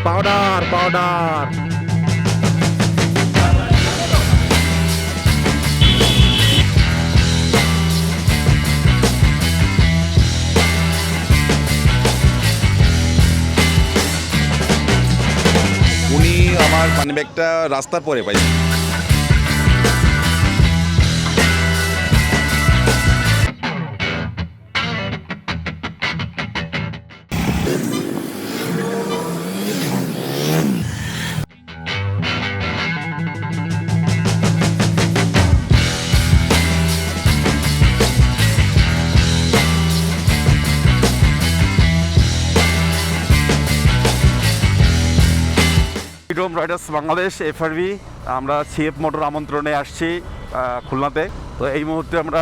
Powder powder. উনি আমার পানি ব্যাগটা রাস্তার পরে পাই। ফ্রিডম রাইডার্স বাংলাদেশ এফআরভি, আমরা সিএফ মোটর আমন্ত্রণে আসছি খুলনাতে। তো এই মুহূর্তে আমরা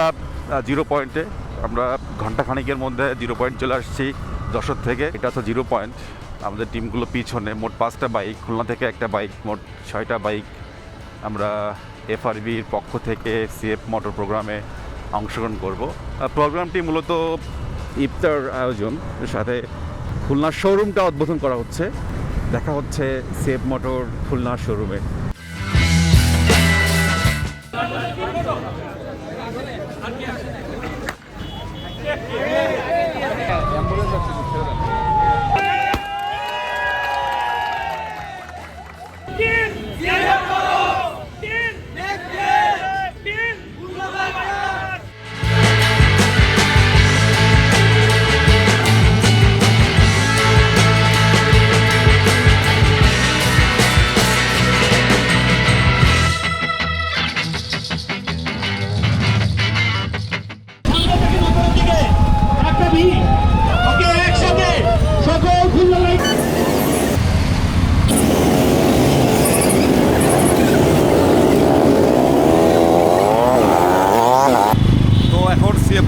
জিরো পয়েন্টে, আমরা ঘন্টাখানিকের মধ্যে জিরো পয়েন্ট চলে আসছি যশোর থেকে। এটা হচ্ছে জিরো পয়েন্ট। আমাদের টিমগুলো পিছনে, মোট 5টা বাইক, খুলনা থেকে একটা বাইক, মোট 6টা বাইক আমরা এফআরভির পক্ষ থেকে সিএফ মোটর প্রোগ্রামে অংশগ্রহণ করব। প্রোগ্রামটি মূলত ইফতার আয়োজন, সাথে খুলনার শোরুমটা উদ্বোধন করা হচ্ছে। দেখা হচ্ছে সিএফ মোটর খুলনা শোরুমে।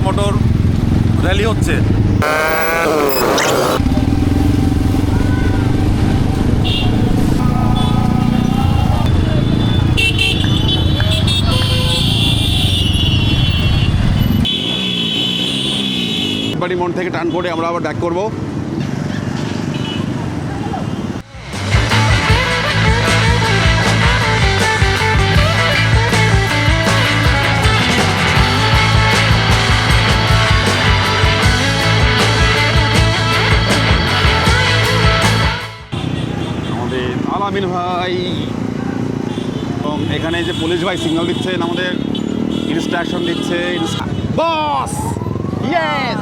মোটর র্যালি হচ্ছে। বাড়ি মন থেকে টার্ন করে আমরা আবার ব্যাক করবো। আমিন ভাই এবং এখানে যে পুলিশ ভাই সিগন্যাল দিচ্ছেন, আমাদের ইনস্ট্রাকশন দিচ্ছে। বস, ইয়েস,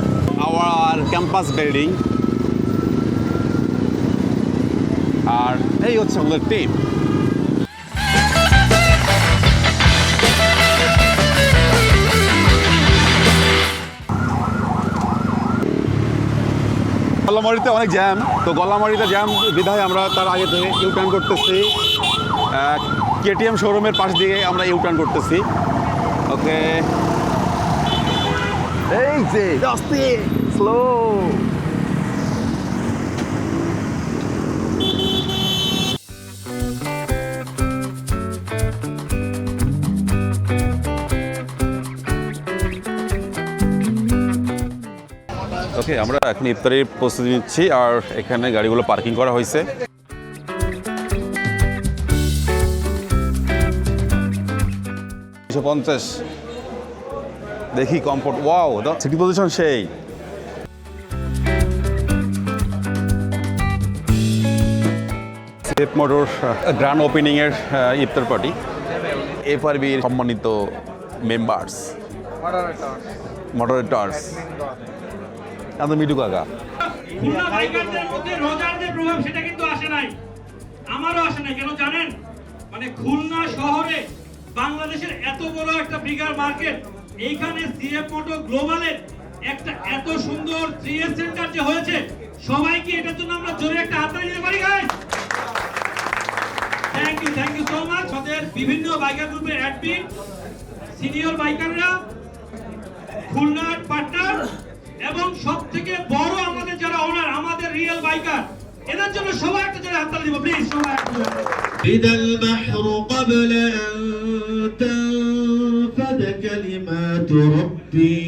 আওয়ার ক্যাম্পাস বিল্ডিং। আর এই হচ্ছে আমাদের টিম। গলামারিতে অনেক জ্যাম, তো গলামারিতে জ্যাম বিধায় আমরা তার আগে থেকে ইউটার্ন করতেছি। কেটিএম শোরুমের পাশ দিয়ে আমরা ইউটার্ন করতেছি। ওকে, এই যে আস্তে স্লো। ওকে, আমরা এখন ইফতারির প্রস্তুতি নিচ্ছি, আর এখানে গাড়িগুলো পার্কিং করা হয়েছে। দেখি কমফোর্ট, ওয়াও, সিটি পজিশন সেই। সিএফ মোটর গ্র্যান্ড ওপেনিং এর ইফতার পার্টি, এফআরভির সম্মানিত মেম্বার্স, মডারেটর্স, মিটু কাকা। খুলনা বাইকারদের মধ্যে রোজার যে প্রভাব সেটা কিন্তু আসে নাই, আমারও আসে নাই। কেন জানেন? মানে খুলনা শহরে বাংলাদেশের এত বড় একটা বিগার মার্কেট, এইখানে সিএফ মোটর গ্লোবালের একটা এত সুন্দর 3S সেন্টার যে হয়েছে, সবাইকে এটার জন্য আমরা জোরে একটা হাততালি দিতে পারি guys. Thank you so much. আমাদের বিভিন্ন বাইকার গ্রুপের অ্যাডমিন, সিনিয়র বাইকাররা, খুলনার পার্টনার এবং সবথেকে বড় আমাদের যারা ওনার, আমাদের রিয়েল বাইকার, এদের জন্য সবাই একটা জোরে হাততালি দিব প্লিজ, সবাই একটা। إذا البحر قبل أن تنفد كلمات ربي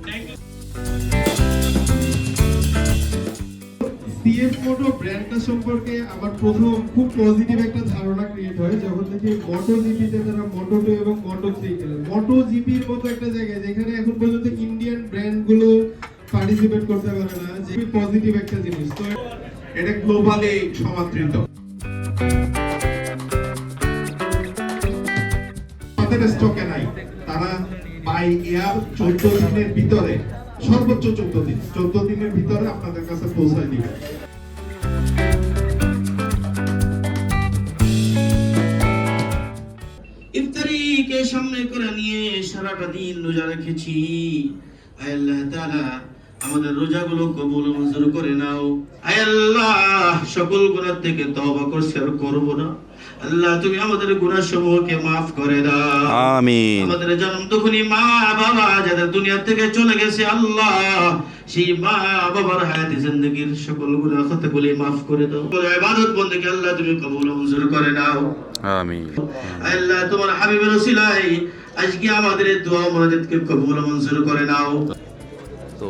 Thank you. সিএফ মোটো ব্র্যান্ডটা সম্পর্কে আমার প্রথম খুব পজিটিভ একটা ধারণা ক্রিয়েট হয় যখন থেকে মোটো জিপিতে তারা মোটো 2 এবং মোটো 3 খেলে। মোটো জিপির মতো একটা জায়গায় যেখানে এখন পর্যন্ত ইন্ডিয়ান ব্র্যান্ডগুলো পার্টিসিপেট করতে পারে না, যে পজিটিভ একটা জিনিস। তো এটা গ্লোবালি সমাদৃত। তাদের স্টকে নাই, তারা বাই এয়ার 14 দিনের ভিতরে, সর্বোচ্চ 14 দিনের ভিতরে আপনাদের কাছে পৌঁছায় দিবে। ইফতারিকে সামনে করে নিয়ে সারাটা দিন রোজা রেখেছি। আয় আল্লাহ তাআলা আমাদের রোজাগুলো কবুল ও মঞ্জুর করে নাও। আয় আল্লাহ সকল গুনাহ থেকে তওবা করছি আর করব না। আল্লাহ তুমি আমাদের গুনাহ সমূহকে maaf করে দাও। আমিন। আমাদের জন্ম দুঃখী মা বাবা যাদের দুনিয়া থেকে চলে গেছে, আল্লাহ সেই মা বাবার হায়াতে জিন্দেগীর সকল গুনাহ খাতাগুলি maaf করে দাও। ইবাদত বন্দেগী আল্লাহ তুমি কবুল ও মঞ্জুর করে নাও। আমিন। আল্লাহ তোমার হাবিবের ওসিলায় আজকে আমাদের এই দোয়া মুনাজাতকে কবুল ও মঞ্জুর করে নাও। তো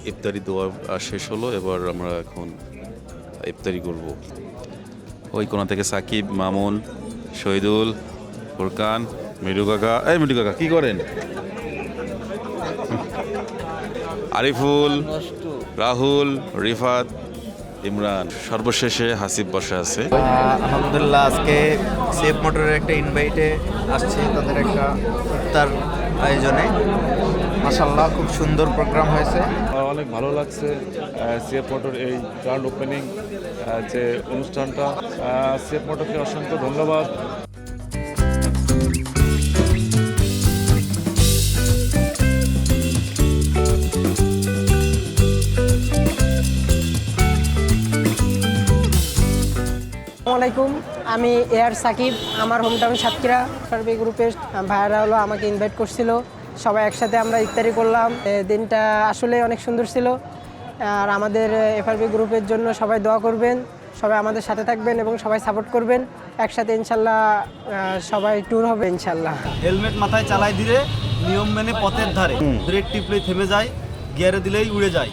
ইফতারি দোয়া শেষ হলো, এবার আমরা এখন ইফতারি করব। ওই কোনা থেকে সাকিব, মামুন, শহীদুল, ফুরকান, মিঠু কাকা। এই মিঠু কাকা কি করেন? আরিফুল, রাহুল, রিফাত, ইমরান, সর্বশেষে হাসিব বসে আছে। আলহামদুলিল্লাহ আজকে সিএফ মোটরের একটা ইনভাইটে আসছে, তাদের একটা ইফতার আয়োজনে। মাশাআল্লাহ খুব সুন্দর প্রোগ্রাম হয়েছে। অনেক ভালো লাগছে সিএফ মোটর এই গ্রান্ড ওপেনিং যে অনুষ্ঠানটা। সিএফ মোটরকে অসংখ্য ধন্যবাদ। আসসালামু আলাইকুম, আমি এয়ার সাকিব। আমার হোমটাউন সাতক্ষীরা। সার্ভে গ্রুপের ভাইয়ারা হলো আমাকে ইনভাইট করছিল, সবাই একসাথে আমরা ইফতারি করলাম। দিনটা আসলে অনেক সুন্দর ছিল। আর আমাদের এফআরবি গ্রুপের জন্য সবাই দোয়া করবেন, সবাই আমাদের সাথে থাকবেন এবং সবাই সাপোর্ট করবেন। একসাথে ইনশাল্লাহ সবাই ট্যুর হবে ইনশাল্লাহ। হেলমেট মাথায় চালাই দিলে নিয়ম মেনে পথের ধারে, ব্রেক টিপলেই থেমে যায়, গিয়ারে দিলেই উড়ে যায়।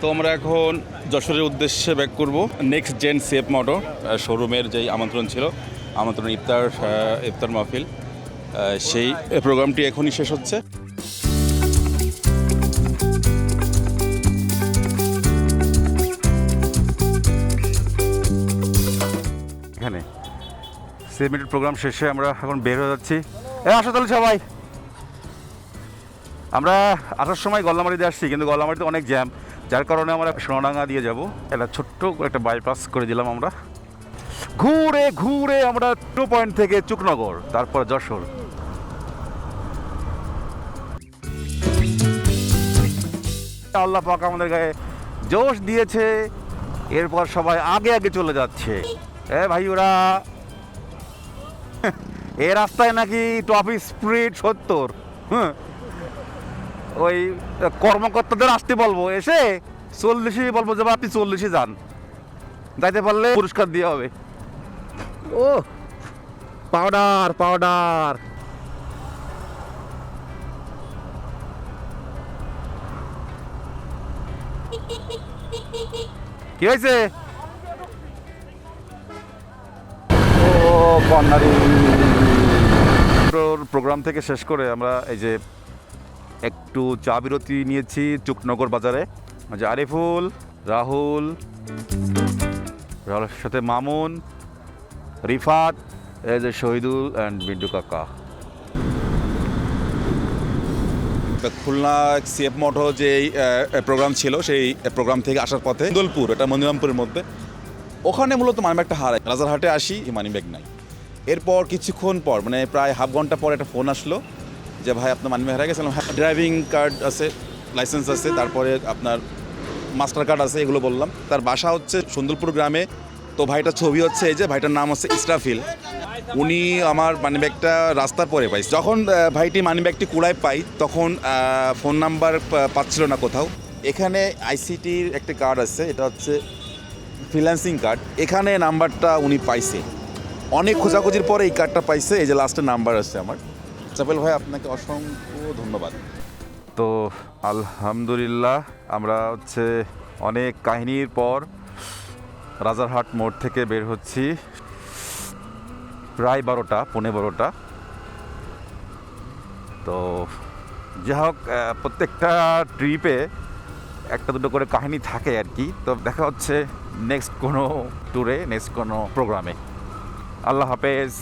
তো আমরা এখন যশোরের উদ্দেশ্যে ব্যাক করব। নেক্সট জেন সিএফ মোটর শোরুমের যেই আমন্ত্রণ ছিল, আমন্ত্রণ ইফতার মাহফিল, সেই প্রোগ্রামটি এখনই শেষ হচ্ছে। এখানে সিএফ মিনিট প্রোগ্রাম শেষে আমরা এখন বের হয়ে যাচ্ছি। আসো তাহলে সবাই। আমরা আসার সময় গল্লামারিতে আসছি, কিন্তু গল্লামারিতে অনেক জ্যাম, যার কারণে আমরা সোনাডাঙ্গা দিয়ে যাব। একটা ছোট্ট একটা বাইপাস করে দিলাম আমরা। ঘুরে ঘুরে আমরা 2 পয়েন্ট থেকে চুকনগর, তারপর যশোর। আল্লাহ পাক আমাদের গায়ে জোশ দিয়েছে, এরপর সবাই আগে আগে চলে যাচ্ছে। ভাই ওরা এ রাস্তায় নাকি টপ স্পিড 70। ওই কর্মকর্তাদের আসতে বলবো, এসে 40 বলবো যে আপনি 40 যান, যাইতে পারলে পুরস্কার দেওয়া হবে। ও পাউডার পাউডার। কি হয়েছে? প্রোগ্রাম থেকে শেষ করে আমরা এই যে একটু চা বিরতি নিয়েছি চুকনগর বাজারে। যে আরিফুল, রাহুলের সাথে মামুন, রিফাত, এই যে শহীদুল অ্যান্ড বিন্টু কাকা। খুলনা সিএফ মোটর যে প্রোগ্রাম ছিল, সেই প্রোগ্রাম থেকে আসার পথে দোলপুর, এটা মন্দিরামপুরের মধ্যে, ওখানে মূলত মানিব্যাগটা হারায়। রাজারহাটে আসি, মানিব্যাগ নাই। এরপর কিছুক্ষণ পর, মানে প্রায় হাফ ঘন্টা পর একটা ফোন আসলো যে ভাই আপনার মানিব্যাগ হারিয়ে গেছিলাম। হ্যাঁ, ড্রাইভিং কার্ড আছে, লাইসেন্স আছে, তারপরে আপনার মাস্টার কার্ড আছে, এগুলো বললাম। তার বাসা হচ্ছে সুন্দরপুর গ্রামে, তো ভাইটার ছবি হচ্ছে এই যে ভাইটার নাম হচ্ছে ইসরাফিল। উনি আমার মানিব্যাগটা রাস্তার পরে পাই, যখন ভাইটি মানিব্যাগটি কুড়ায় পাই তখন ফোন নাম্বার পাচ্ছিল না কোথাও। এখানে আইসিটির একটা কার্ড আছে, এটা হচ্ছে ফ্রিল্যান্সিং কার্ড, এখানে নাম্বারটা উনি পাইছে, অনেক খোঁজাখুঁজির পরে এই কার্ডটা পাইছে, এই যে লাস্টের নাম্বার আছে আমার। চাপেল ভাই আপনাকে অসংখ্য ধন্যবাদ। তো আলহামদুলিল্লাহ আমরা হচ্ছে অনেক কাহিনীর পর রাজারহাট মোড় থেকে বের হচ্ছি, প্রায় 12টা, পৌনে 12টা। তো যাই হোক, প্রত্যেকটা ট্রিপে একটা দুটো করে কাহিনী থাকে আর কি। তো দেখা হচ্ছে নেক্সট কোনো ট্যুরে, নেক্সট কোনো প্রোগ্রামে। আল্লাহ হাফেজ।